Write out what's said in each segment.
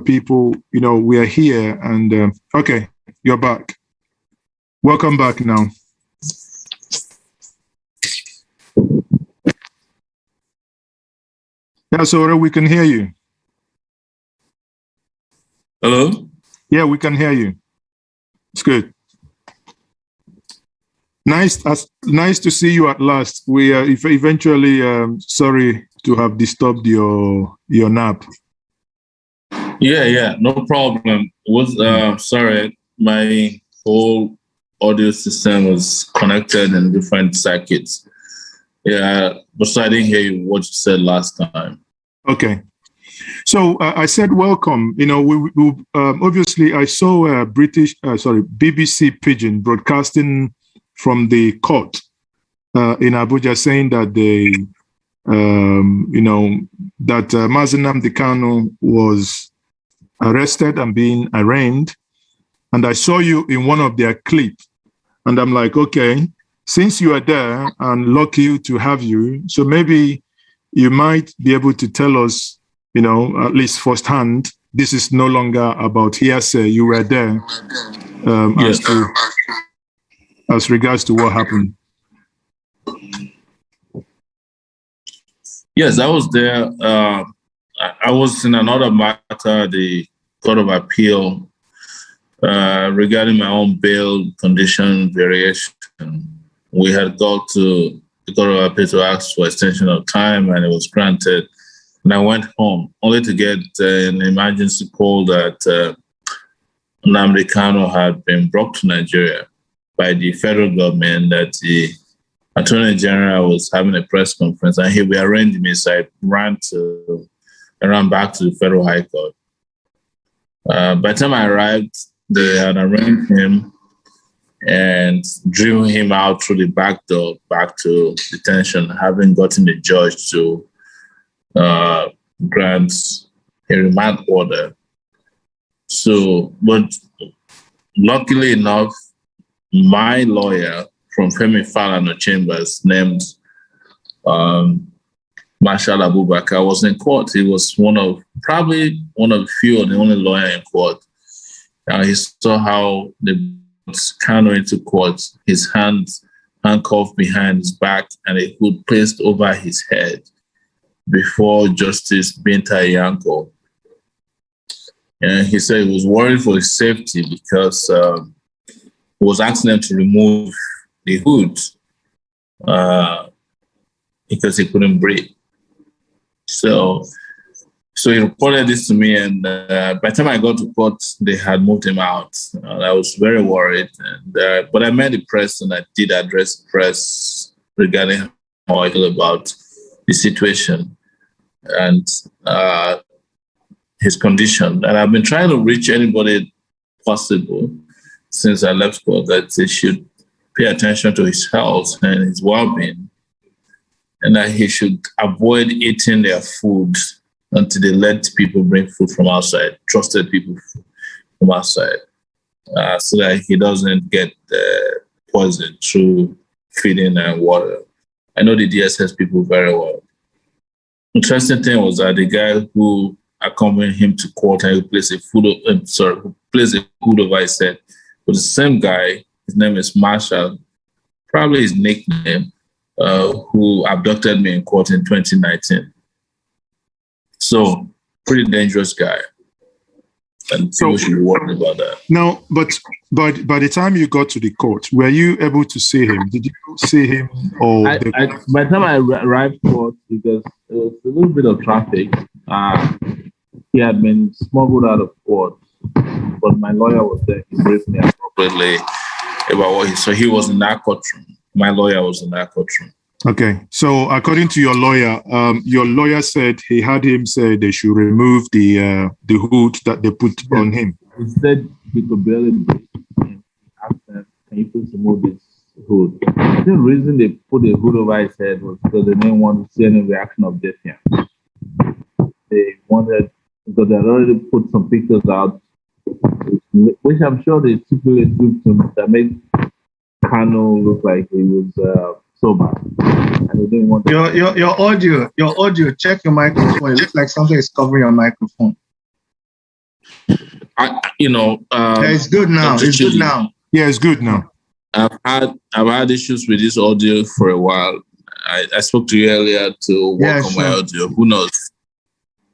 people, we are here, and okay, you're back. Welcome back now. Yeah, so we can hear you. Hello? Yeah, we can hear you. It's good. Nice to see you at last. We are eventually sorry to have disturbed your nap. Yeah, no problem. Sorry, my whole audio system was connected in different circuits. Yeah, but I didn't hear what you said last time. Okay. So I said welcome. We obviously I saw a BBC Pidgin broadcasting from the court in Abuja saying that they, that Mazi Nnamdi Kanu was arrested and being arraigned. And I saw you in one of their clips. And I'm like, okay, since you are there and lucky to have you, so maybe you might be able to tell us, at least firsthand, this is no longer about hearsay. You were there Yes. as regards to what happened. Yes, I was there. I was in another matter, the Court of Appeal, regarding my own bail condition variation. We had got to the Court of Appeal to ask for extension of time, and it was granted. And I went home only to get an emergency call that Nnamdi Kanu had been brought to Nigeria by the federal government, that the Attorney General was having a press conference, and he rearranged me. So I ran back to the Federal High Court. By the time I arrived, they had arraigned him and drew him out through the back door back to detention, having gotten the judge to grant a remand order. So, but luckily enough, my lawyer from Femi Falana Chambers, named Marshal Abubakar, was in court. He was probably one of the few, or the only lawyer in court. He saw how they brought Kanu into court, his hands handcuffed behind his back and a hood placed over his head before Justice Binta Yanko. And he said he was worried for his safety because he was asking them to remove the hood because he couldn't breathe. So he reported this to me, and by the time I got to court, they had moved him out. I was very worried, but I met the press, and I did address the press regarding how I feel about the situation and his condition. And I've been trying to reach anybody possible since I left court that they should pay attention to his health and his well-being, and that he should avoid eating their food until they let people bring food from outside, trusted people from outside, so that he doesn't get poisoned through feeding and water. I know the DSS people very well. Interesting thing was that the guy who accompanied him to court and who placed a hood over his head was the same guy. His name is Marshall, probably his nickname, who abducted me in court in 2019. So, pretty dangerous guy. And people should be worried about that. Now, but by the time you got to the court, were you able to see him? Did you see him? Or by the time I arrived court, because there was a little bit of traffic, he had been smuggled out of court, but my lawyer was there. He briefed me appropriately about what he saw. He was in that courtroom. My lawyer was in that courtroom. Okay. So according to your lawyer said he had him say they should remove the hood that they put on him. He said he could barely breathe. And asked them, can you please remove this hood? The reason they put the hood over his head was because they didn't want to see any reaction of death here. They wanted, because they had already put some pictures out, which I'm sure they typically do that make Kanu look like he was sober. And they didn't want your audio, check your microphone. It looks like something is covering your microphone. It's good now. It's good now. Yeah, it's good now. I've had issues with this audio for a while. I spoke to you earlier to work on my audio. Who knows?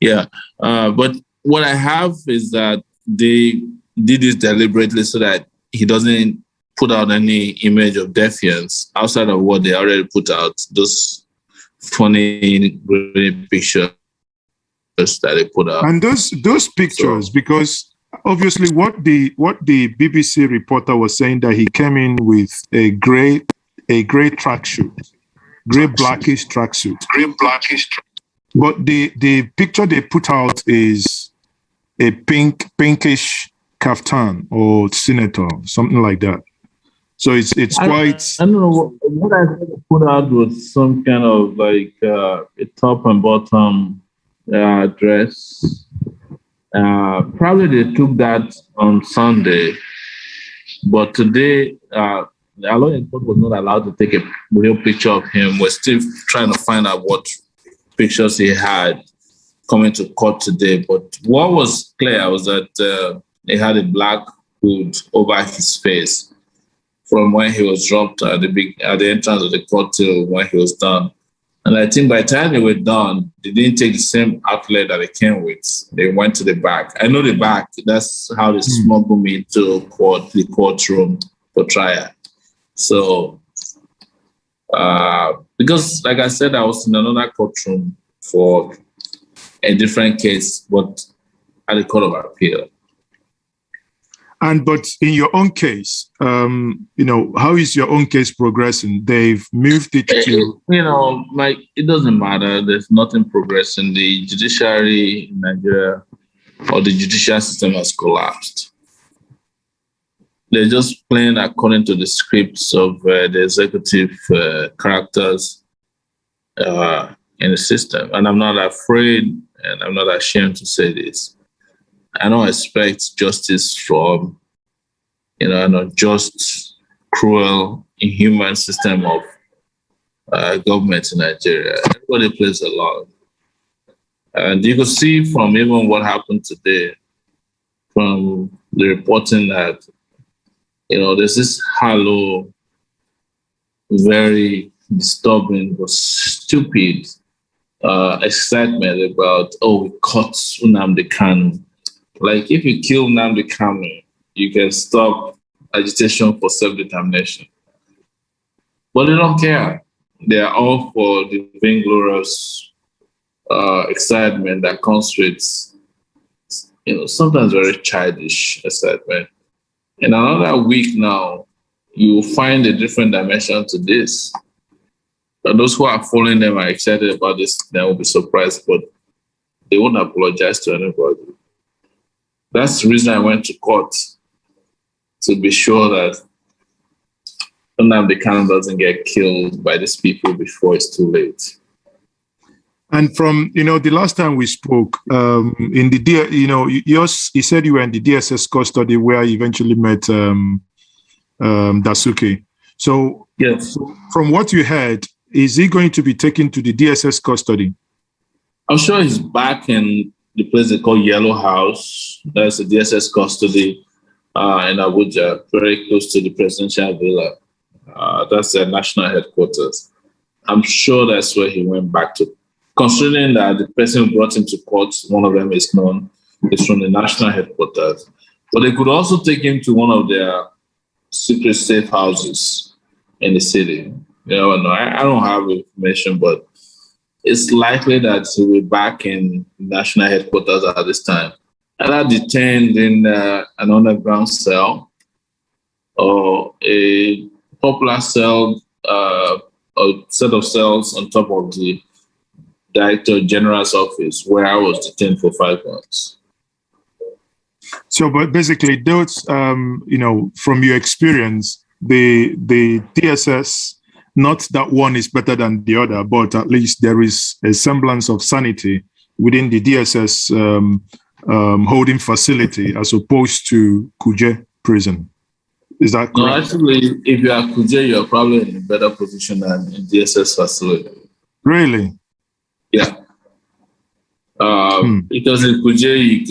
Yeah. But what I have is that they did this deliberately so that he doesn't put out any image of defiance outside of what they already put out. Those funny pictures that they put out. And those pictures, because obviously what the BBC reporter was saying, that he came in with a gray tracksuit, gray blackish tracksuit. But the picture they put out is a pinkish kaftan or senator, something like that. So it's quite. I don't know what I put out was some kind of like a top and bottom dress. Probably they took that on Sunday, but today the law enforcement was not allowed to take a real picture of him. We're still trying to find out what pictures he had coming to court today. But what was clear was that he had a black hood over his face from when he was dropped at the entrance of the court till when he was done. And I think by the time they were done, they didn't take the same outlet that they came with. They went to the back. I know the back. That's how they smuggled me to the courtroom for trial. So, because like I said, I was in another courtroom for a different case, but at the Court of Appeal. But in your own case, how is your own case progressing? They've moved it to... it doesn't matter. There's nothing progressing. The judiciary in Nigeria or the judicial system has collapsed. They're just playing according to the scripts of the executive characters in the system. And I'm not afraid and I'm not ashamed to say this. I don't expect justice from, an unjust, cruel, inhuman system of government in Nigeria. Everybody plays along. And you can see from even what happened today, from the reporting that, there's this hollow, very disturbing but stupid excitement about, we caught Nnamdi Kanu. Like, if you kill Nnamdi Kanu, you can stop agitation for self-determination. But they don't care. They are all for the vainglorious excitement that comes with, sometimes very childish excitement. In another week now, you will find a different dimension to this. And those who are following them are excited about this. They will be surprised, but they won't apologize to anybody. That's the reason I went to court, to be sure that Nnamdi Kanu doesn't get killed by these people before it's too late. And from, the last time we spoke, in the, you said you were in the DSS custody where you eventually met Dasuki. So yes, from what you heard, is he going to be taken to the DSS custody? I'm sure he's back in the place they call Yellow House. That's the DSS custody in Abuja, very close to the presidential villa. That's their national headquarters. I'm sure that's where he went back to. Considering that the person who brought him to court, one of them is known, is from the national headquarters. But they could also take him to one of their secret safe houses in the city. I don't have information, but it's likely that he will be back in national headquarters at this time. Either detained in an underground cell or a popular cell, a set of cells on top of the Director General's office, where I was detained for 5 months. So, but basically, those, from your experience, the DSS, not that one is better than the other, but at least there is a semblance of sanity within the DSS holding facility as opposed to Kuje prison. Is that correct? No, actually, if you are Kuje, you're probably in a better position than in DSS facility. Really? Yeah. Because in Kuje,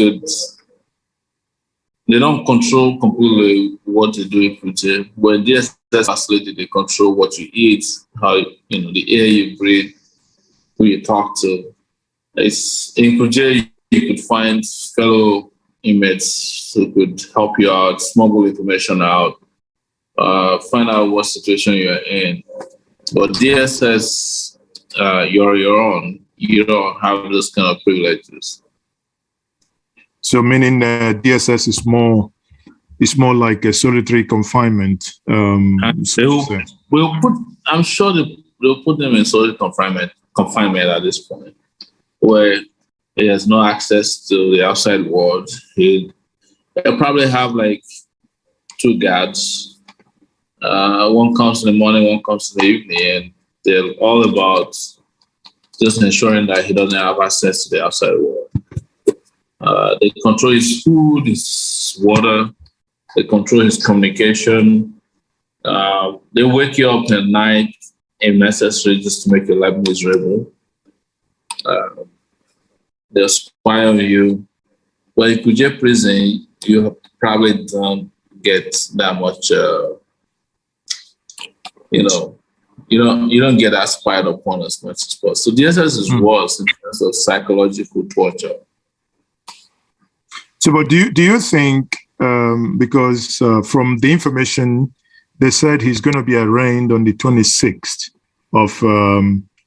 they don't control completely what you do in Kuje. When DSS facility, they control what you eat, how the air you breathe, who you talk to. It's in Kuje you could find fellow inmates who could help you out, smuggle information out, find out what situation you're in. But DSS, you're your own. You don't have those kind of privileges. So meaning DSS is more like a solitary confinement. I'm sure they'll put them in solitary confinement at this point, where he has no access to the outside world. They'll probably have like 2 guards. One comes in the morning, one comes in the evening, and they're all about just ensuring that he doesn't have access to the outside world. They control his food, his water, they control his communication. They wake you up at night if necessary just to make your life miserable. They'll spy on you. Well, in Kuje prison, you probably don't get that much, you don't get that spied upon as much as possible. So DSS is worse in terms of psychological torture. So, but do you think, because from the information, they said he's going to be arraigned on the 26th of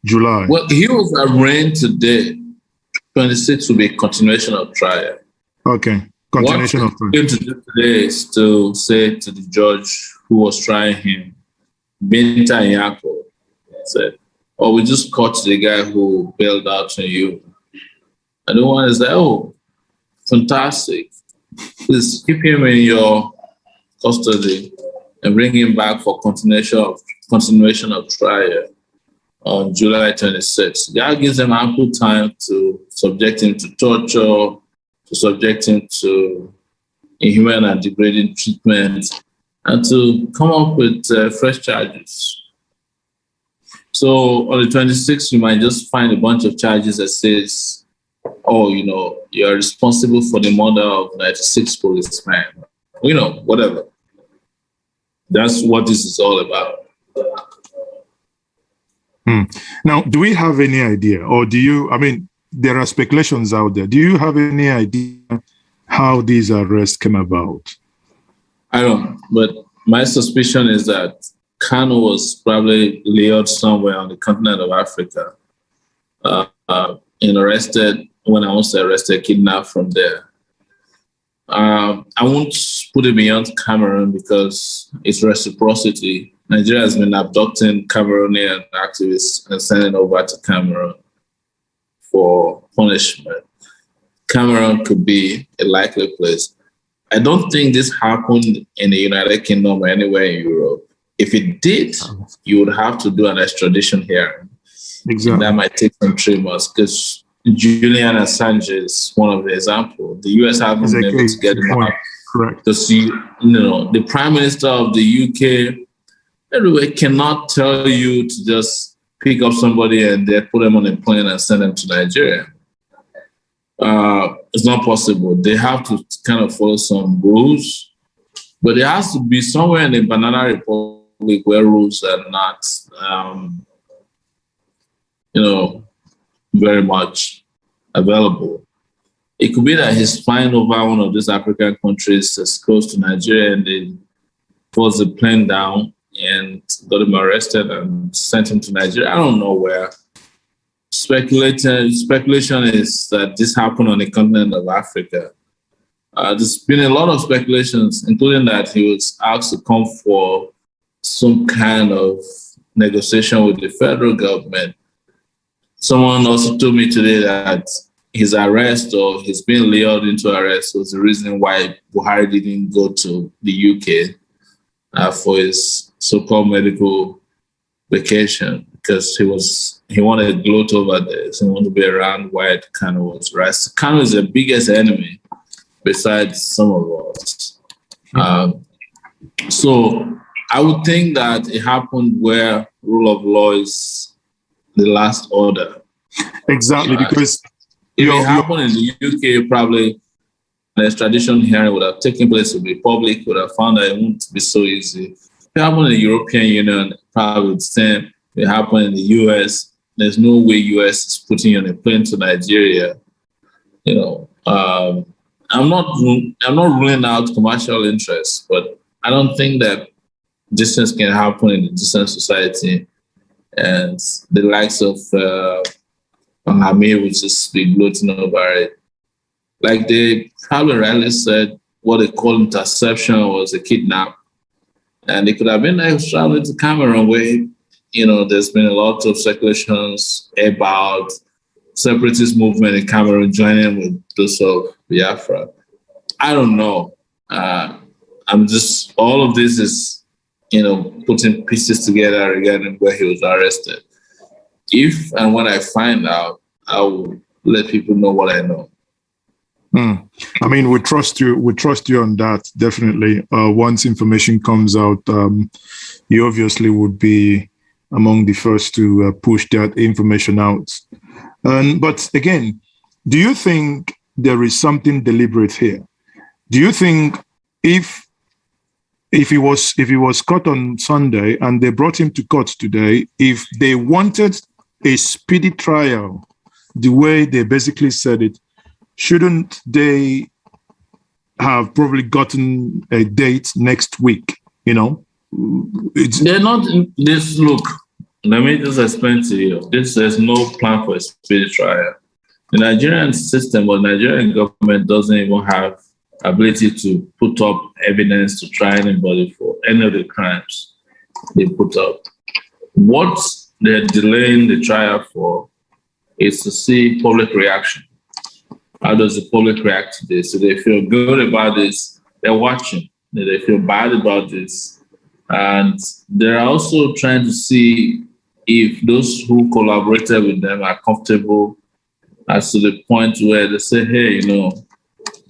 July. Well, he was arraigned today. 26th will be a continuation of trial. Okay, continuation of trial. What he's going to do today is to say to the judge who was trying him, Binta Yako, said, "Oh, we just caught the guy who bailed out on you." And the one is like, "Oh, fantastic. Please keep him in your custody and bring him back for continuation of trial on July 26th. That gives them ample time to subject him to torture, to subject him to inhuman and degrading treatment, and to come up with fresh charges. So on the 26th, you might just find a bunch of charges that says, "Oh, you're responsible for the murder of 96 policemen," whatever. That's what this is all about. Now, do we have any idea, or there are speculations out there. Do you have any idea how these arrests came about? I don't, but my suspicion is that Kanu was probably lured somewhere on the continent of Africa and arrested. When I was arrested, kidnapped from there. I won't put it beyond Cameroon because it's reciprocity. Nigeria has been abducting Cameroonian activists and sending over to Cameroon for punishment. Cameroon could be a likely place. I don't think this happened in the United Kingdom or anywhere in Europe. If it did, you would have to do an extradition hearing. Exactly. And that might take some 3 months because Julian Assange is one of the examples. The US haven't been able to get him out. Correct. Because the Prime Minister of the UK anyway cannot tell you to just pick up somebody and then put them on a plane and send them to Nigeria. It's not possible. They have to kind of follow some rules, but there has to be somewhere in the Banana Republic where rules are not, very much available. It could be that he's flying over one of these African countries that's close to Nigeria and they forced the plane down and got him arrested and sent him to Nigeria. I don't know where. Speculation is that this happened on the continent of Africa. There's been a lot of speculations, including that he was asked to come for some kind of negotiation with the federal government. Someone also told me today that his arrest or his being lured into arrest was the reason why Buhari didn't go to the UK for his so-called medical vacation because he wanted to gloat over this and wanted to be around why Kanu was arrested. Kanu is the biggest enemy besides some of us. So I would think that it happened where rule of law is the last order. Exactly, because if it happened in the UK, probably extradition hearing would have taken place, would be public, would have found that it won't be so easy. If it happened in the European Union, probably the same. If it happened in the US, there's no way US is putting you on a plane to Nigeria. I'm not ruling out commercial interests, but I don't think that distance can happen in a distant society, and the likes of Hamid would just be gloating over it. Like they probably rightly said, what they call interception was a kidnap, and it could have been like traveling to Cameroon, where there's been a lot of speculations about separatist movement in Cameroon joining with those of Biafra. I don't know. All of this is, putting pieces together regarding where he was arrested. If and when I find out, I will let people know what I know. I mean, we trust you. We trust you on that, definitely. Once information comes out, you obviously would be among the first to push that information out. But again, do you think there is something deliberate here? Do you think if he was caught on Sunday and they brought him to court today, if they wanted a speedy trial, the way they basically said it, shouldn't they have probably gotten a date next week? They're not in this. Look, let me just explain to you. There's no plan for a speedy trial. The Nigerian system or Nigerian government doesn't even have ability to put up evidence to try anybody for any of the crimes they put up. What they're delaying the trial for is to see public reaction. How does the public react to this? Do they feel good about this? They're watching. Do they feel bad about this? And they're also trying to see if those who collaborated with them are comfortable as to the point where they say, hey,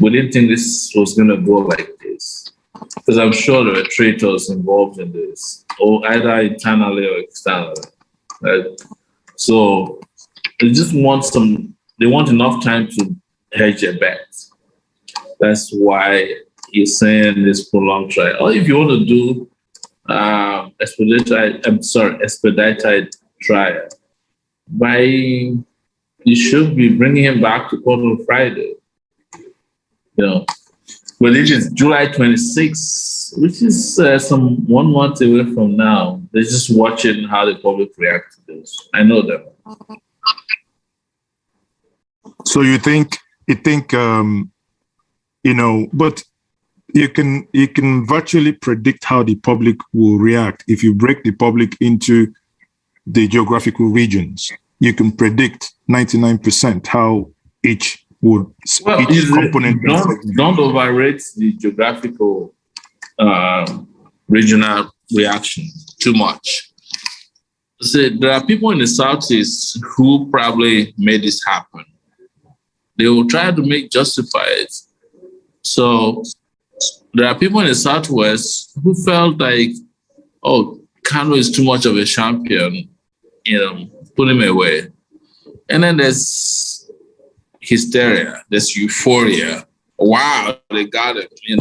we didn't think this was going to go like this. Because I'm sure there are traitors involved in this, or either internally or externally. Right? So they just they want enough time to hedge their bets. That's why he's saying this prolonged trial. Or if you want to do expedited trial, you should be bringing him back to court on Friday. But it is July 26th, which is some 1 month away from now. They're just watching how the public react to this. I know them. So you think, but you can virtually predict how the public will react. If you break the public into the geographical regions, you can predict 99% how each component. Don't overrate the geographical regional reaction too much. So there are people in the Southeast who probably made this happen. They will try to justify it. So there are people in the Southwest who felt like, oh, Kanu is too much of a champion, put him away. And then there's hysteria, there's euphoria. Wow, they got him,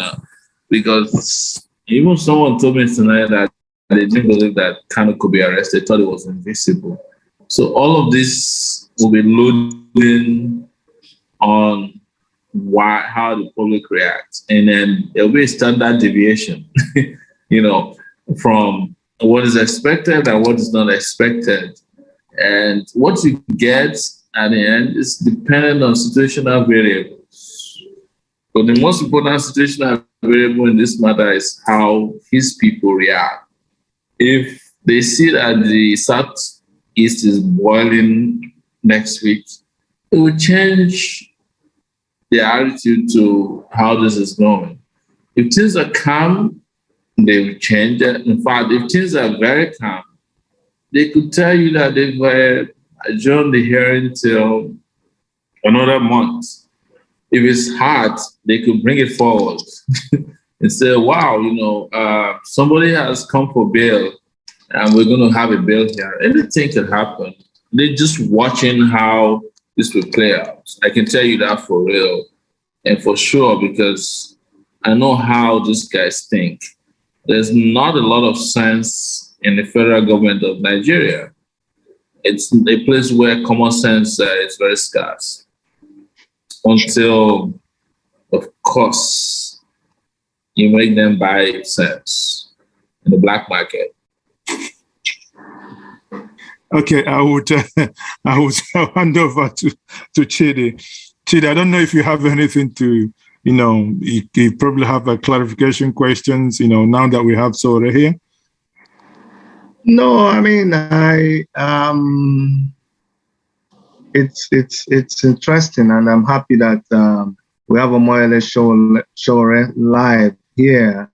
because even someone told me tonight that they didn't believe that Kanu could be arrested. They thought it was invisible. So all of this will be loading on how the public reacts. And then there'll be a standard deviation, from what is expected and what is not expected. And what you get at the end is dependent on situational variables. But the most important situational variable in this matter is how his people react. If they see that the Southeast is boiling next week, it will change their attitude to how this is going. If things are calm, they will change it. In fact, if things are very calm, they could tell you that they've adjourned the hearing till another month. If it's hard, they could bring it forward and say, wow, somebody has come for bail and we're going to have a bail here. Anything can happen. They're just watching how this will play out. I can tell you that for real. And for sure, because I know how these guys think, there's not a lot of sense in the federal government of Nigeria. It's a place where common sense is very scarce. Until, of course, you make them buy sense in the black market. Okay, I would hand over to Chidi. Chidi, I don't know if you have anything to, you probably have a clarification questions, now that we have SOWORE here. No, I mean, it's interesting, and I'm happy that we have OMOYELE SOWORE live here.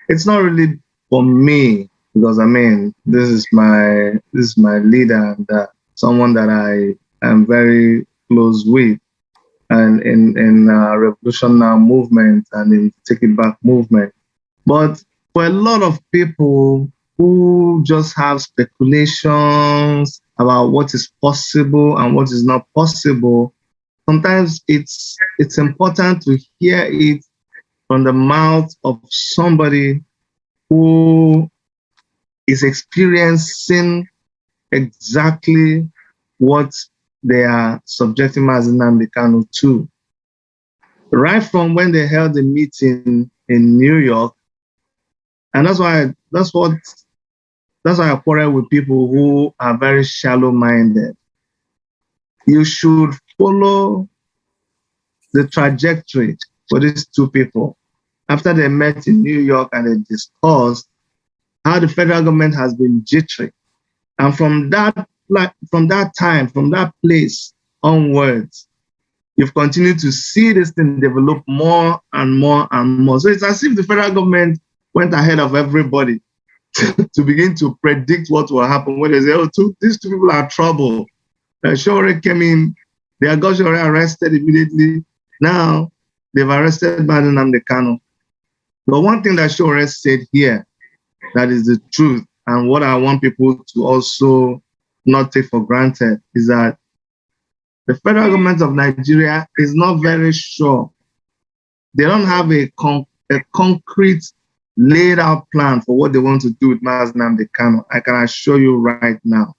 It's not really for me, because I mean, this is my leader and someone that I am very close with, and in Revolution Now movement and in Take It Back movement. But for a lot of people who just have speculations about what is possible and what is not possible, sometimes it's important to hear it from the mouth of somebody who is experiencing exactly what they are subjecting Mazi Nnamdi Kanu to. Right from when they held the meeting in New York, and that's why I quarrel with people who are very shallow-minded. You should follow the trajectory for these two people. After they met in New York and they discussed how the federal government has been jittery. And from that place onwards, you've continued to see this thing develop more and more and more. So it's as if the federal government went ahead of everybody to begin to predict what will happen. When they say, these two people are trouble. SOWORE came in, they got SOWORE arrested immediately. Now, they've arrested Mazi Nnamdi Kanu. But one thing that SOWORE said here, that is the truth, and what I want people to also not take for granted, is that the federal government of Nigeria is not very sure. They don't have a concrete laid out plan for what they want to do with Mazi Nnamdi Kanu. I can assure you right now.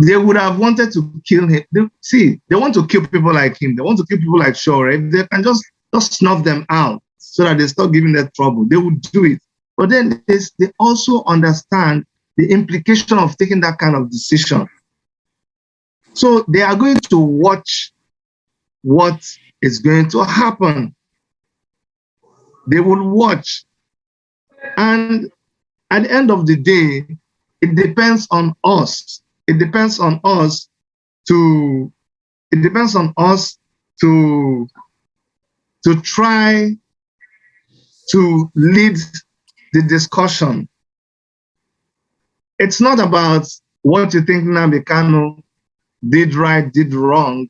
They would have wanted to kill him. They want to kill people like him. They want to kill people like SOWORE. If they can just snuff them out so that they stop giving them trouble, they would do it. But then they also understand the implication of taking that kind of decision. So they are going to watch what is going to happen. They will watch. And at the end of the day, it depends on us. It depends on us to try to lead the discussion. It's not about what you think Nnamdi Kanu did right, did wrong,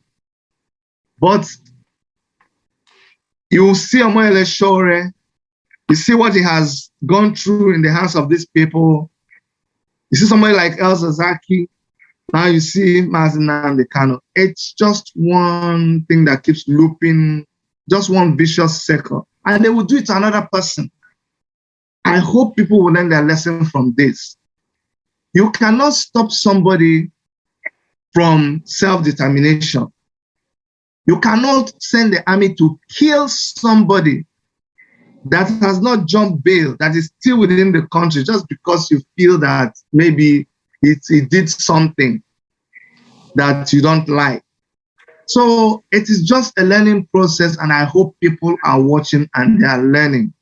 but you see OMOYELE SOWORE, you see what he has gone through in the hands of these people. You see somebody like El Zazaki, now you see Mazi Nnamdi Kanu. It's just one thing that keeps looping, just one vicious circle. And they will do it to another person. I hope people will learn their lesson from this. You cannot stop somebody from self-determination. You cannot send the army to kill somebody that has not jumped bail, that is still within the country, just because you feel that maybe he did something that you don't like. So it is just a learning process, and I hope people are watching and they are learning.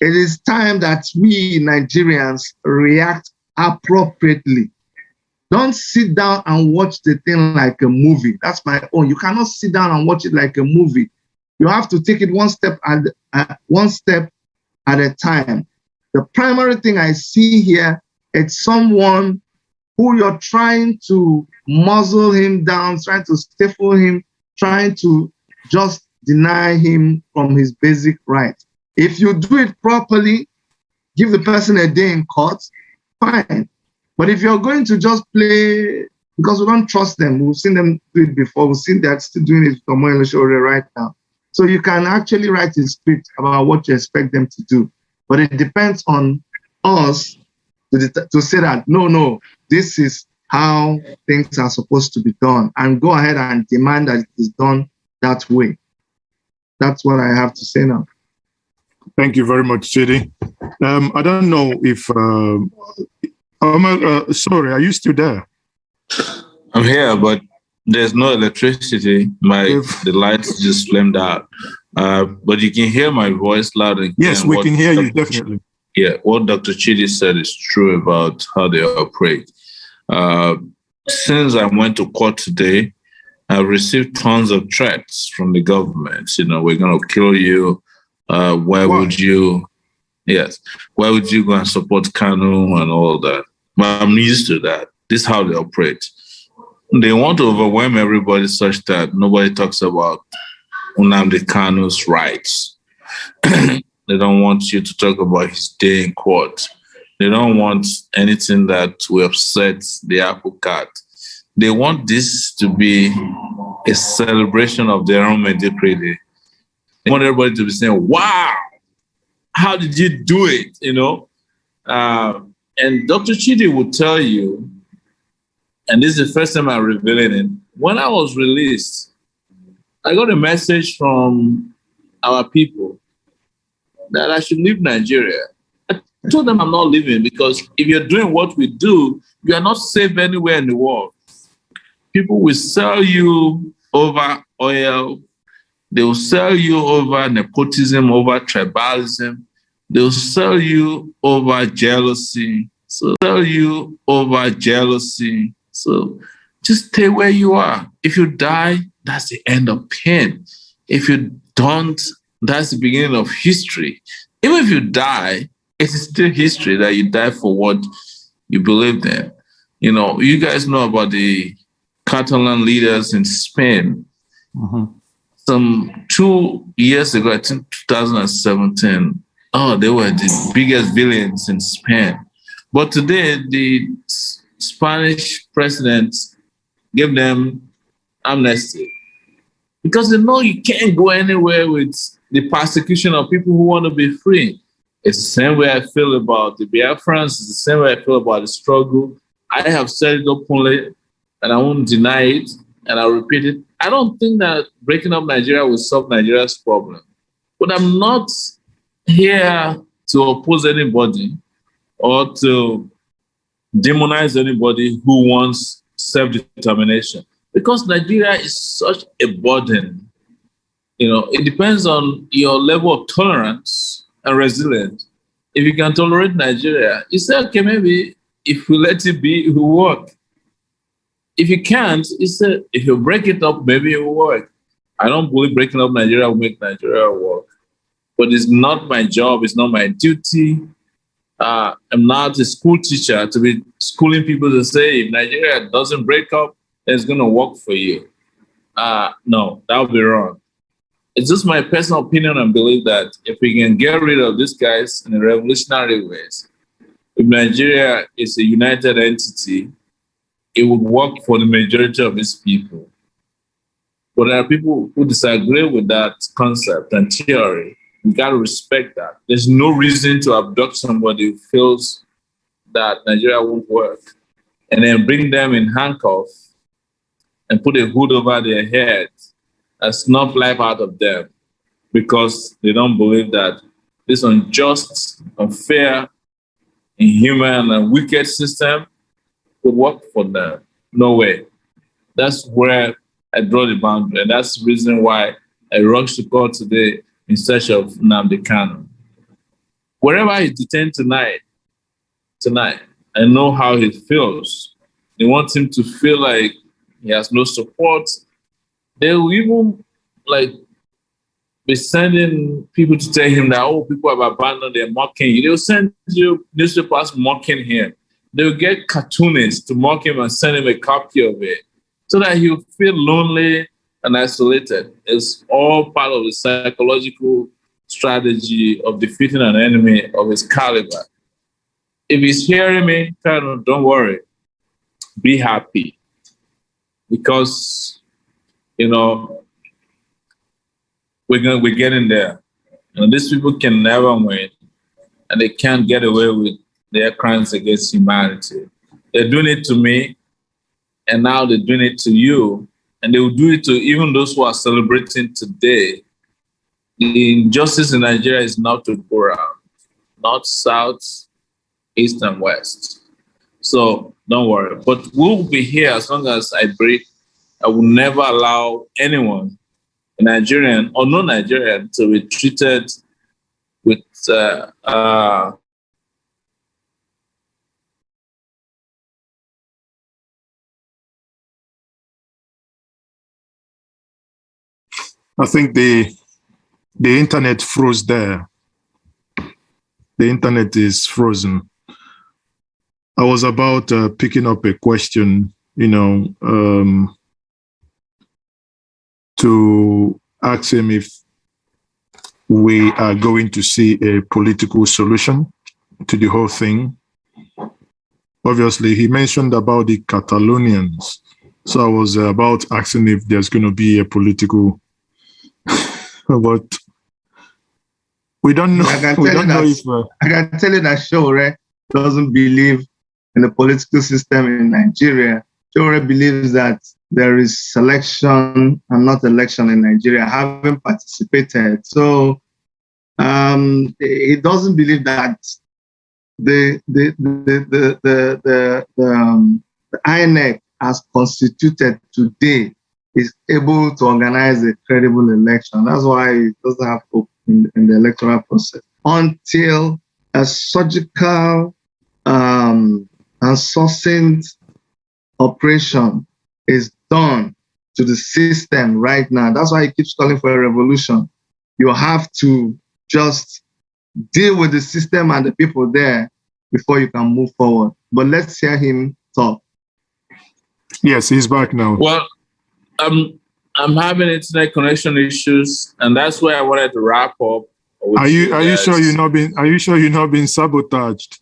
It is time that we Nigerians react appropriately. Don't sit down and watch the thing like a movie. That's my own. You cannot sit down and watch it like a movie. You have to take it one step at a time. The primary thing I see here, it's someone who you're trying to muzzle him down, trying to stifle him, trying to just deny him from his basic rights. If you do it properly, give the person a day in court, fine. But if you're going to just play because we don't trust them. We've seen them do it before. We've seen they're still doing it with OMOYELE right now. So you can actually write a script about what you expect them to do. But it depends on us to say that, no, this is how things are supposed to be done, and go ahead and demand that it is done that way. That's what I have to say now. Thank you very much, Chidi. I don't know if, sorry, are you still there? I'm here, but there's no electricity. The lights just flamed out. But you can hear my voice loud and clear. Yes, we can hear you, definitely. Yeah, what Dr. Chidi said is true about how they operate. Since I went to court today, I received tons of threats from the government. We're going to kill you. Why would you go and support Kanu and all that? But I'm used to that. This is how they operate. They want to overwhelm everybody such that nobody talks about Nnamdi Kanu's rights. They don't want you to talk about his day in court. They don't want anything that will upset the apple cart. They want this to be a celebration of their own mediocrity. They want everybody to be saying, wow, how did you do it? And Dr. Chidi will tell you, and this is the first time I'm revealing it, when I was released, I got a message from our people that I should leave Nigeria. I told them I'm not leaving because if you're doing what we do, you are not safe anywhere in the world. People will sell you over oil. They will sell you over nepotism, over tribalism. They will sell you over jealousy. So just stay where you are. If you die, that's the end of pain. If you don't, that's the beginning of history. Even if you die, it is still history that you die for what you believed in. You guys know about the Catalan leaders in Spain. Mm-hmm. Some 2 years ago, I think 2017, they were the biggest villains in Spain. But today, the Spanish president gave them amnesty because they know you can't go anywhere with the persecution of people who want to be free. It's the same way I feel about the Biafrans. It's the same way I feel about the struggle. I have said it openly, and I won't deny it, and I'll repeat it. I don't think that breaking up Nigeria will solve Nigeria's problem. But I'm not here to oppose anybody or to demonize anybody who wants self-determination, because Nigeria is such a burden. It depends on your level of tolerance and resilience. If you can tolerate Nigeria, you say, okay, maybe if we let it be, it will work. If you can't, you say, if you break it up, maybe it will work. I don't believe breaking up Nigeria will make Nigeria work. But it's not my job, it's not my duty. I'm not a school teacher to be schooling people to say, if Nigeria doesn't break up, then it's going to work for you. No, that would be wrong. It's just my personal opinion and belief that if we can get rid of these guys in a revolutionary ways, if Nigeria is a united entity, it would work for the majority of its people. But there are people who disagree with that concept and theory. We got to respect that. There's no reason to abduct somebody who feels that Nigeria won't work and then bring them in handcuffs and put a hood over their head and snuff life out of them because they don't believe that this unjust, unfair, inhuman, and wicked system would work for them. No way. That's where I draw the boundary. And that's the reason why I rushed to court today in search of Nnamdi Kanu. Wherever he's detained tonight, I know how he feels. They want him to feel like he has no support. They will even be sending people to tell him that, people have abandoned, they're mocking you. They'll send you newspapers mocking him. They'll get cartoonists to mock him and send him a copy of it so that he'll feel lonely and isolated. It's all part of the psychological strategy of defeating an enemy of his caliber. If he's hearing me, don't worry. Be happy. because, we're getting there. These people can never win, and they can't get away with their crimes against humanity. They're doing it to me, and now they're doing it to you, and they will do it to even those who are celebrating today. The injustice in Nigeria is not to go around, north, south, east, and west. So don't worry. But we'll be here as long as I breathe. I will never allow anyone, Nigerian or non-Nigerian, to be treated with I think the internet froze there. The internet is frozen. I was about picking up a question, to ask him if we are going to see a political solution to the whole thing. Obviously, he mentioned about the Catalonians. So I was about asking if there's going to be a political, but we don't know. I can tell you that SOWORE doesn't believe in the political system in Nigeria. SOWORE believes that there is selection and not election in Nigeria, having participated. So he doesn't believe that the INEC as constituted today is able to organize a credible election. That's why it doesn't have hope in the electoral process until a surgical and succinct operation is done to the system right now. That's why he keeps calling for a revolution. You have to just deal with the system and the people there before you can move forward. But let's hear him talk. Yes, he's back now. Well, I'm having internet connection issues, and that's where I wanted to wrap up. Are you sure you're not being sabotaged?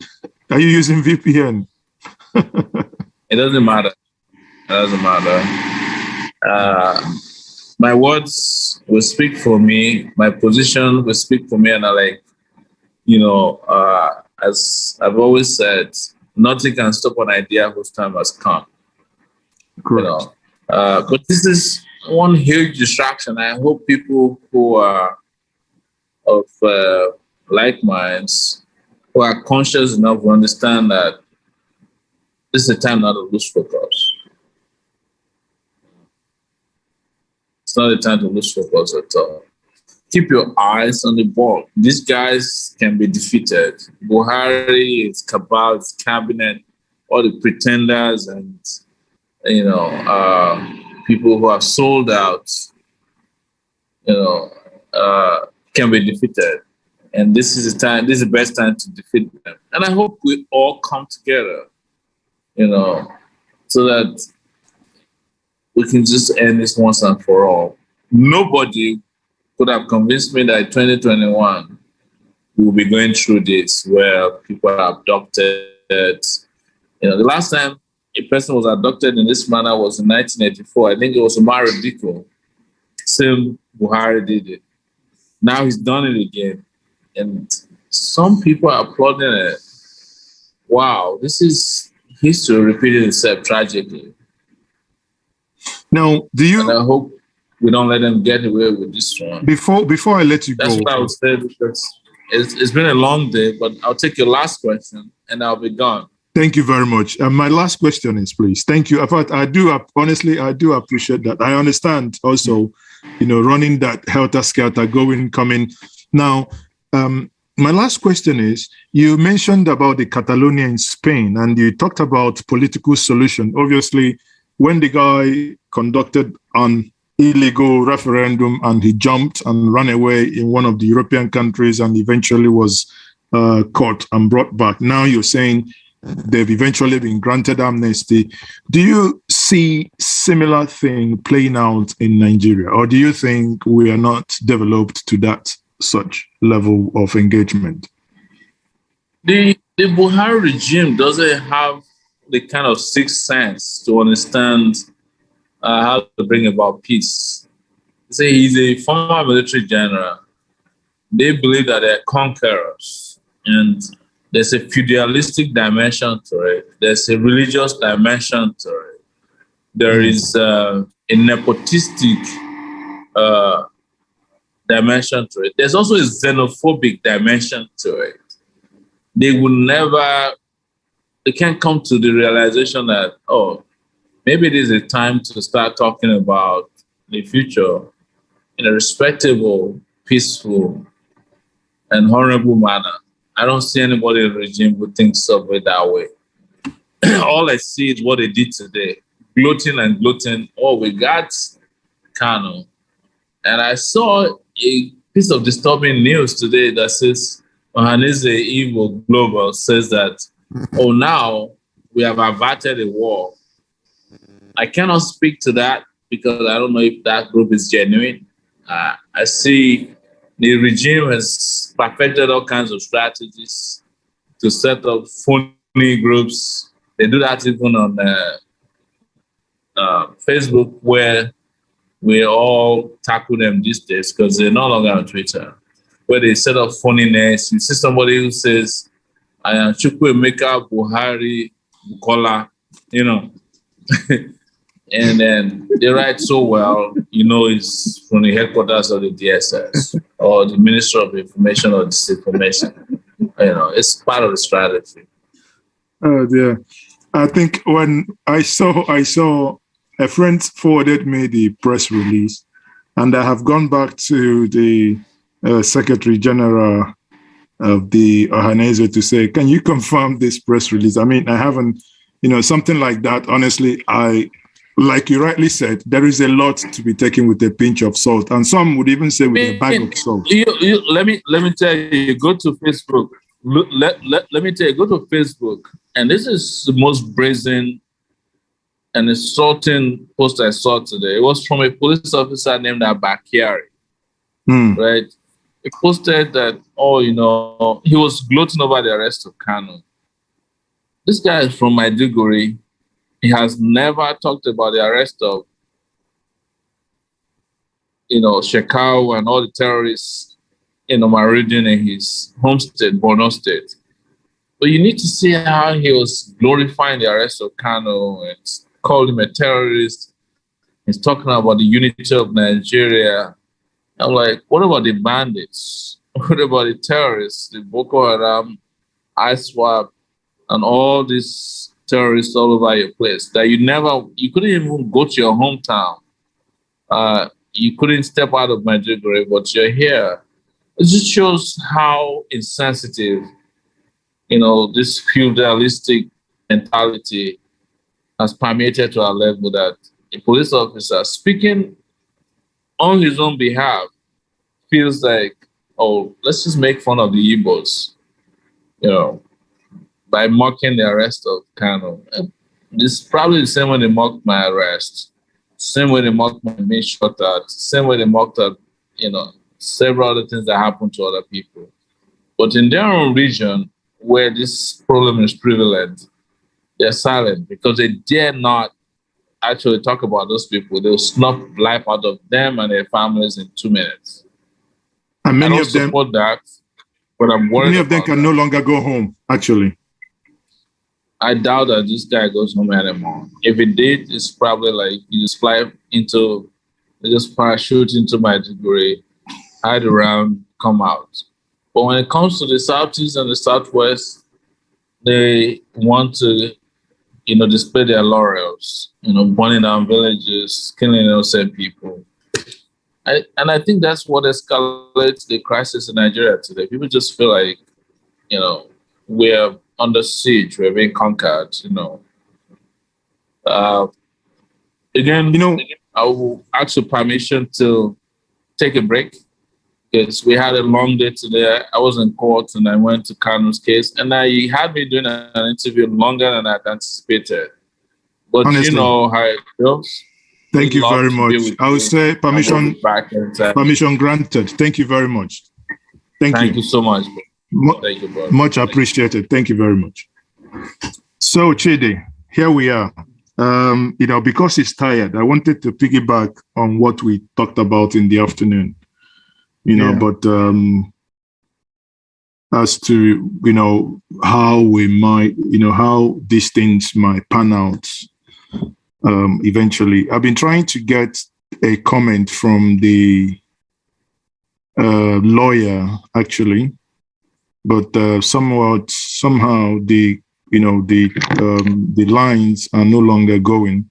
Are you using VPN? It doesn't matter. It doesn't matter. My words will speak for me. My position will speak for me, and as I've always said, nothing can stop an idea whose time has come. Correct. But this is one huge distraction. I hope people who are of like minds, who are conscious enough to understand that this is a time not to lose focus. It's not a time to lose focus at all. Keep your eyes on the ball. These guys can be defeated. Buhari, his cabal, his cabinet, all the pretenders and people who have sold out, can be defeated. And this is the best time to defeat them. And I hope we all come together, so that we can just end this once and for all. Nobody could have convinced me that in 2021, we will be going through this where people are abducted. The last time a person was abducted in this manner was in 1984. I think it was Umar Diko. Same Buhari did it. Now he's done it again. And some people are applauding it. Wow, this is history repeating itself tragically. Now, and I hope we don't let them get away with this one. Before I let you go. That's what I would say, because it's been a long day, but I'll take your last question and I'll be gone. Thank you very much. My last question is, please. Thank you. In fact, I do appreciate that. I understand also, running that helter-skelter, going, coming. Now, my last question is, you mentioned about the Catalonia in Spain, and you talked about political solution. Obviously, when the guy conducted an illegal referendum and he jumped and ran away in one of the European countries and eventually was caught and brought back. Now you're saying they've eventually been granted amnesty. Do you see similar thing playing out in Nigeria, or do you think we are not developed to that such level of engagement? The Buhari regime doesn't have the kind of sixth sense to understand how to bring about peace. Say he's a former military general. They believe that they're conquerors, and there's a feudalistic dimension to it. There's a religious dimension to it. There is a nepotistic dimension to it. There's also a xenophobic dimension to it. They can't come to the realization that, oh, maybe it is a time to start talking about the future in a respectable, peaceful, and honorable manner. I don't see anybody in the regime who thinks of it that way. All I see is what they did today, gloating and gloating. Oh, we got Kanu. And I saw a piece of disturbing news today that says, Ohanaeze Igbo Global says that, oh, now we have averted a war. I cannot speak to that because I don't know if that group is genuine. I see the regime has perfected all kinds of strategies to set up phony groups. They do that even on Facebook, where we all tackle them these days because they're no longer on Twitter, where they set up phoniness. You see somebody who says, I am Chukwuemeka Buhari Bukola, you know. And then they write so well, you know, it's from the headquarters of the DSS or the Minister of Information or Disinformation. You know, it's part of the strategy. Oh dear. I think when I saw a friend forwarded me the press release, and I have gone back to the Secretary General of the Ohanaeze to say, can you confirm this press release? I mean, I haven't, you know, something like that. Honestly, like you rightly said, there is a lot to be taken with a pinch of salt, and some would even say with a bag of salt. Let me tell you, go to Facebook. Let me tell you, go to Facebook, and this is the most brazen and insulting post I saw today. It was from a police officer named Abakari, right? He posted that, oh, you know, he was gloating over the arrest of Kanu. This guy is from Maiduguri. He has never talked about the arrest of, you know, Shekau and all the terrorists in Omaruddin in his home state, Borno State. But you need to see how he was glorifying the arrest of Kanu and called him a terrorist. He's talking about the unity of Nigeria. I'm like, what about the bandits? What about the terrorists, the Boko Haram, ISWAP, and all these terrorists all over your place that you couldn't even go to your hometown. You couldn't step out of Maiduguri, but you're here. It just shows how insensitive, you know, this feudalistic mentality has permeated to our level that a police officer speaking on his own behalf feels like, oh, let's just make fun of the Igbos, you know, by mocking the arrest of Kanu. This is probably the same way they mocked my arrest, same way they mocked my main shot out, same way they mocked out, you know, several other things that happened to other people. But in their own region, where this problem is prevalent, they're silent because they dare not actually talk about those people. They'll snuff life out of them and their families in 2 minutes. And many I of them support that, but I'm worried. Many of them can no longer go home, actually. I doubt that this guy goes home anymore. If he did, it's probably like you just parachute into Maiduguri, hide around, come out. But when it comes to the Southeast and the Southwest, they want to, you know, display their laurels, you know, burning down villages, killing innocent people. And I think that's what escalates the crisis in Nigeria today. People just feel like, you know, we're under siege, we're being conquered, you know. Again, you know, I will ask for permission to take a break because we had a long day today. I was in court and I went to Kanu's case, and he had me doing an interview longer than I'd anticipated. But honestly, you know how it feels. Thank you very much. I would say permission granted. Thank you very much. Thank you so much. Thank you, bro. Much appreciated. Thank you very much. So, Chidi, here we are. because he's tired, I wanted to piggyback on what we talked about in the afternoon, but as to, how we might, how these things might pan out eventually. I've been trying to get a comment from the lawyer, actually, but somehow the lines are no longer going.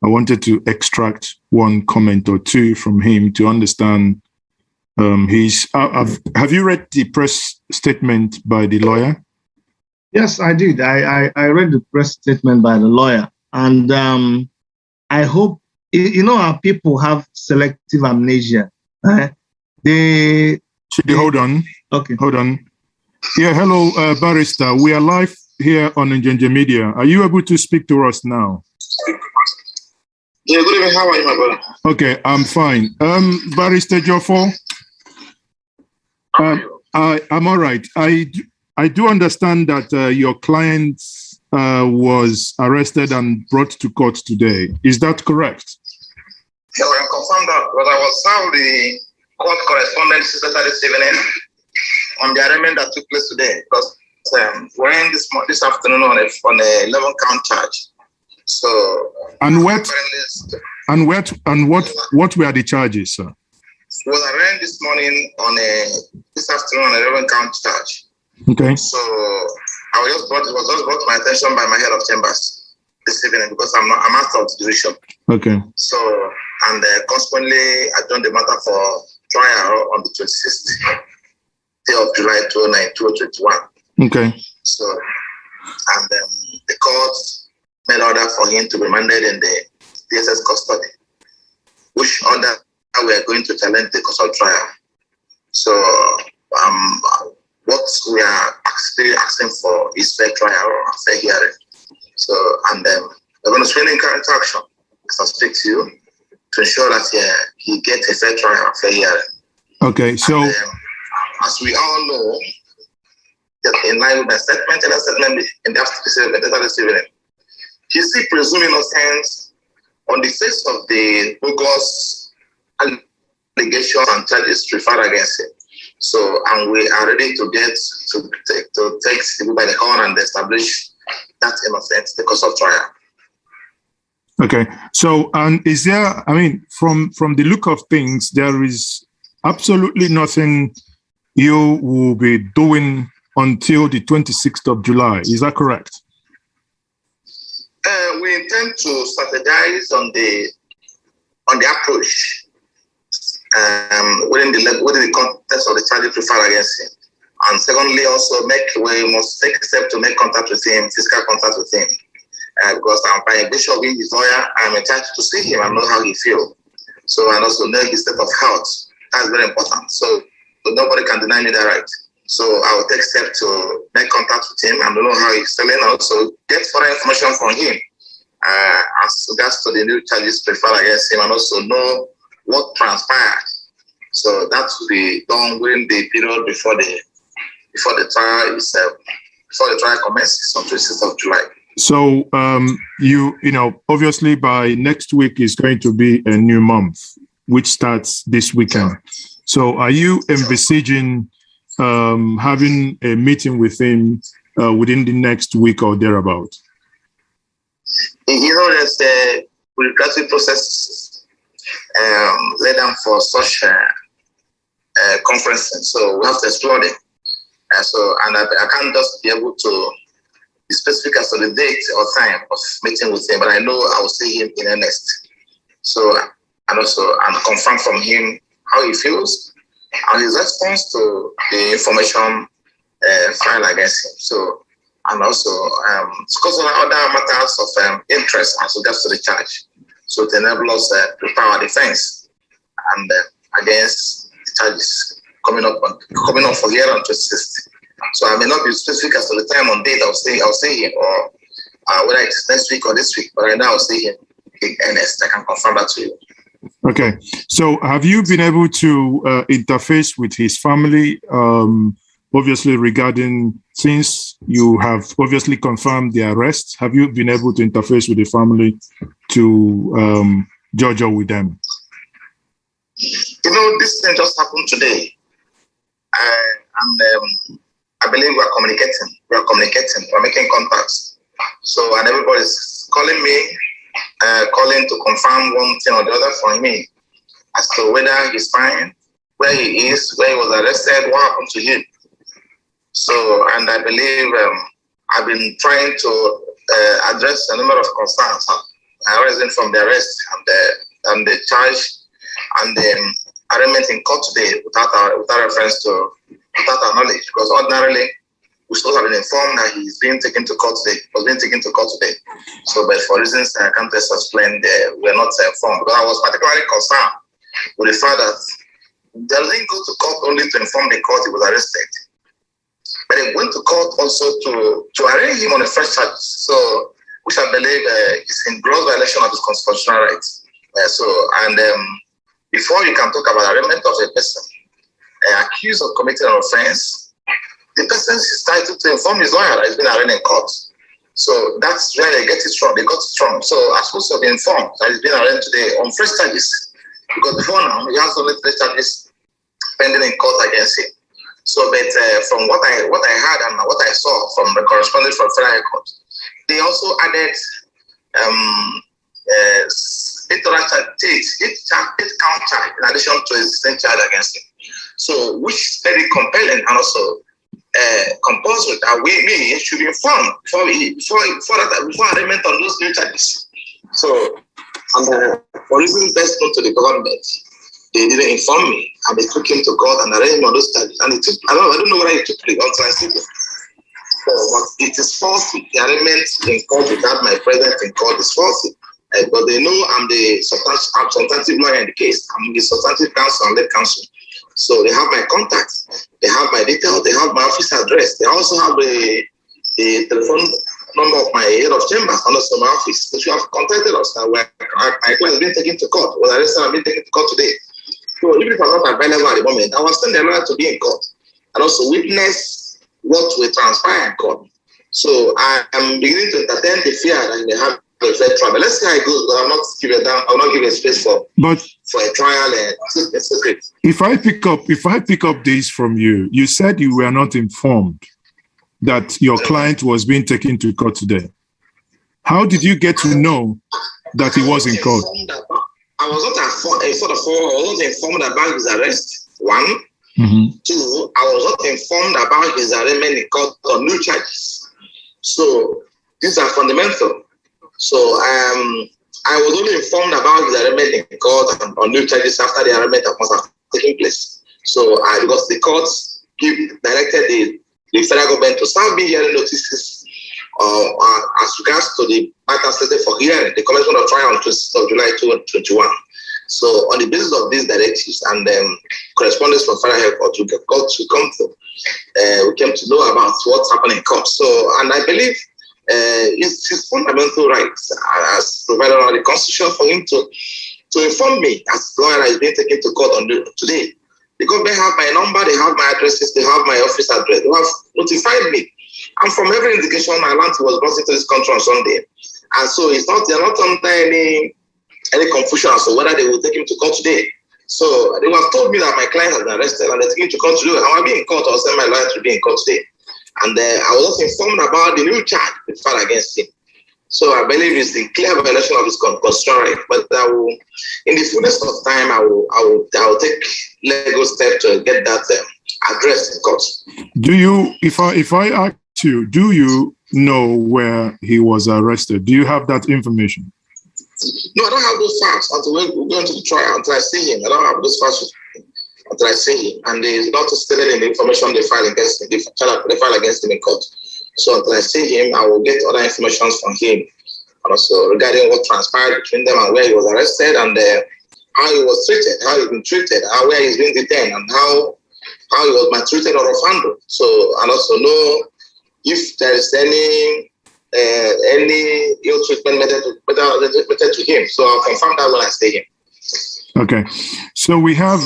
I wanted to extract one comment or two from him to understand have you read the press statement by the lawyer? Yes, I did. I read the press statement by the lawyer, and I hope, our people have selective amnesia. Hold on. Okay. Hold on. Yeah, hello, Barrister. We are live here on Njenje Media. Are you able to speak to us now? Yeah, good evening. How are you, my brother? Okay, I'm fine. Barrister Ejiofor, I'm all right. I do understand that your client was arrested and brought to court today. Is that correct? Yeah, I can confirm that, but I was served the court correspondence this evening on the arraignment that took place today, because we're in this afternoon on a 11-count charge. So what were the charges, sir? Was arraigned this morning this afternoon on a 11-count charge. Okay. So it was just brought to my attention by my head of chambers this evening, because I'm master of the division. Okay. So, and consequently adjourned the matter for trial on the 26th day of July 2021. Okay. So, and the court made order for him to be remanded in the DSS custody, which order we are going to challenge the course of trial. So, what we are actually asking for is fair trial or fair hearing. So, and we're going to spend in current action as I speak to you to ensure that he gets a fair trial, fair hearing. Okay, so and, as we all know, that in line with my statement and a statement in the afternoon this evening, he's still presuming innocence on the face of the bogus allegations and charges preferred against him. So, and we are ready to take people by the horn and establish that innocence because of trial. Okay. So, and is there, from the look of things, there is absolutely nothing you will be doing until the 26th of July. Is that correct? We intend to strategize on the approach within the context of the charges preferred against him. And secondly, also we must take a step to make contact with him, physical contact with him. Because by virtue of being his lawyer, I'm entitled to see him and know how he feels. So, and also know his state of health. That's very important. So nobody can deny me that right. So I will take steps to make contact with him and know how he's feeling, and also get further information from him as regards to the new charges preferred against him, and also know what transpired. So that will be done within the period before the trial before the trial commences on 26th of July. So obviously by next week is going to be a new month, which starts this weekend. Sure. So are you envisaging having a meeting with him within the next week or thereabout? There's a bureaucratic process laid down for such conferences, so we have to explore them. I can't just be able to be specific as to the date or time of meeting with him, but I know I will see him in earnest. So, and confirm from him how he feels and his response to the information filed against him. So, and also because of other matters of interest as regards to the charge. So to enable us to prepare our defense and against the charges coming up for here on 26th. So I may not be specific as to the time and date I'll see him, or whether it's next week or this week, but right now I'll see him in earnest. I can confirm that to you. Okay. So have you been able to interface with his family obviously regarding, since you have obviously confirmed the arrest, have you been able to interface with the family to judge with them? This thing just happened today. I believe we are communicating. We're making contacts. So, and everybody's calling me, calling to confirm one thing or the other for me as to whether he's fine, where he is, where he was arrested, what happened to him. So, and I believe I've been trying to address a number of concerns arising from the arrest and the charge and the arraignment in court today without reference to, without our knowledge, because ordinarily we should have been informed that he's being taken to court today. So, but for reasons I can't just explain, we're not informed. But I was particularly concerned with the fact that they didn't go to court only to inform the court he was arrested, but they went to court also to arraign him on the fresh charges. So, which I believe is in gross violation of his constitutional rights. Before you can talk about arraignment of a person accused of committing an offense, the person is entitled to inform his lawyer that he's been arraigned in court. So that's where they get it wrong. They got it wrong. So I'm supposed to be informed that he's been arraigned today on fresh charges, because before now he has only fresh charges pending in court against him. So, but from what I heard and what I saw from the correspondence from Federal High Court, they also added 8 count charge in addition to his existing charge against him. So, which is very compelling and also compulsory that we should be informed before arraignment on those new charges. So, for reasons best known to the government, they didn't inform me, and they took him to court and arraigned him on those charges. And it took, I don't know whether it took place until I see it. But it is false. The arraignment in court without my presence in court is false. But they know I'm the substantive lawyer in the case. I'm the substantive counsel and lead counsel. So they have my contacts, they have my details, they have my office address. They also have the telephone number of my head of chambers and also my office, which you have contacted us. That my client has been taken to court. Was arrested and been taken to court today. So even if I'm not available at the moment, I will send the lawyer to be in court and also witness what will transpire in court. So I am beginning to entertain the fear that they have a fair trial. But let's see how it goes. But I'll not give a space for a trial and a secret. If I pick up this from you, you said you were not informed that your client was being taken to court today. How did you get to know that he was in court? I was not informed about his arrest. One. Mm-hmm. Two, I was not informed about his arraignment in court on new charges. So these are fundamental. So I was only informed about his arraignment in court and on new charges after the arraignment must have taken place. So because the courts directed the federal government to start me hearing notices as regards to the matter stated for hearing, the commencement of trial on 26th of July 2021. So on the basis of these directives and correspondence from Federal High Court, we came to know about what's happening in court. So, and I believe it's his fundamental rights as provided under the Constitution for him to inform me as lawyer is being taken to court on today. Because they have my number, they have my addresses, they have my office address, they have notified me. And from every indication, my land was brought into this country on Sunday. And so they're not under any confusion as to whether they will take him to court today. So they have told me that my client has been arrested and they're taking him to court today. I will be in court. I'll send my lawyer to be in court today. And I was also informed about the new charge filed against him. So I believe it's a clear violation of his constitutional right. But I will, in the fullness of time, I will take legal steps to get that addressed in court. Do you, if I ask you, do you know where he was arrested? Do you have that information? No, I don't have those facts until we go into the trial, until I see him. I don't have those facts until I see him. And it's not stated in the information they file against him, they file against him in court. So until I see him, I will get other information from him. And also regarding what transpired between them and where he was arrested and how he was treated, how he's been treated, and where he's been detained, and how he was maltreated or offended. So, and also know if there is any ill treatment method to him. So I'll confirm that when I see him. Okay, so we have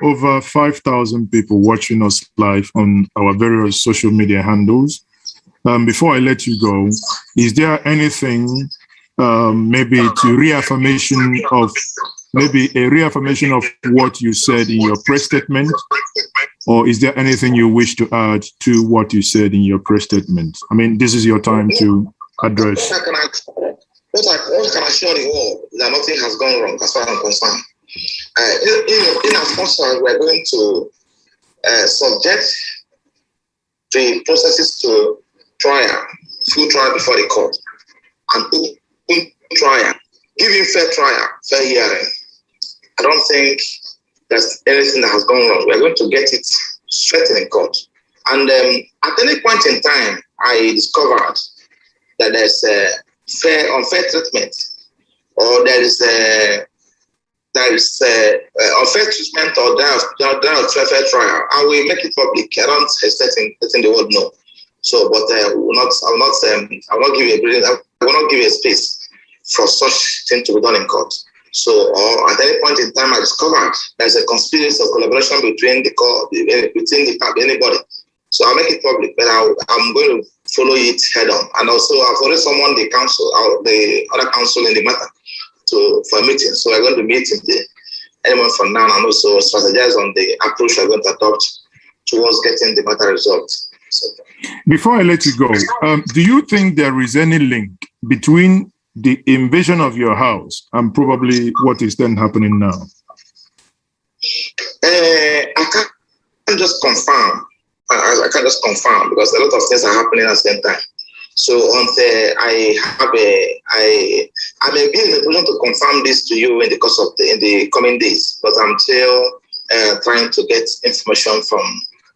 over 5,000 people watching us live on our various social media handles. Before I let you go, is there anything, maybe a reaffirmation of what you said in your press statement, or is there anything you wish to add to what you said in your press statement? I mean, this is your time to address. What can assure the world that nothing has gone wrong as far as I'm concerned. In as much as we're going to subject the processes to trial, full trial before the court, and open trial, giving fair trial, fair hearing. I don't think there's anything that has gone wrong. We're going to get it straight in court. And at any point in time, I discovered that there's unfair treatment, or there is unfair treatment, or there is fair trial. I will make it public. I don't hesitate in letting the world know. So, but I will not give a space for such thing to be done in court. So, or at any point in time, I discovered there's a conspiracy or collaboration between the court, anybody. So I'll make it public, but I'm going to follow it head on. And also, I've already summoned the council, the other council in the matter, for a meeting. So we're going to meet in anyone from now, and also strategize on the approach we're going to adopt towards getting the matter resolved. So, before I let you go, do you think there is any link between the invasion of your house and probably what is then happening now? I can't just confirm. I can't just confirm because a lot of things are happening at the same time. So until I may be in a position to confirm this to you in the course of in the coming days, but I'm still trying to get information from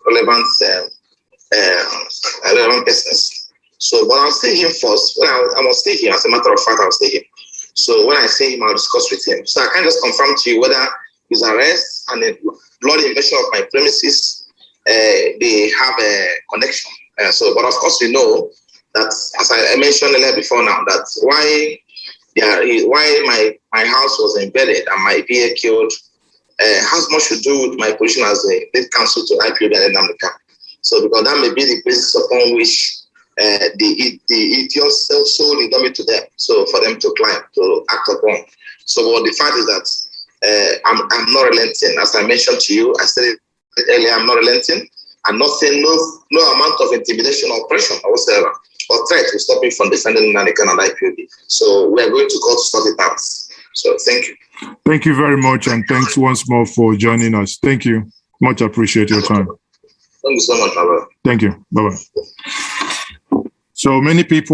relevant business. So, but I'll see him first. I must stay here. As a matter of fact, I'll stay here. So when I see him, I'll discuss with him. So I can't just confirm to you whether his arrest and the bloody invasion of my premises they have a connection. But of course, we know that, as I mentioned earlier before now, that why my house was invaded and my PA killed has much to do with my position as a lead counsel to IPOB and Nnamdi Kanu. So because that may be the basis upon which the idiots sold the dummy to them, so for them to climb, to act upon. So but the fact is that I'm not relenting. As I mentioned to you, I said it earlier, I'm not relenting, and nothing, no amount of intimidation or pressure or whatsoever or threat will stop me from defending Nnamdi Kanu and IPOB. So we are going to go to sort it out. So thank you. Thank you very much, and thanks once more for joining us. Thank you. Much appreciate your time. Thank you so much, brother. Thank you. Bye-bye. So many people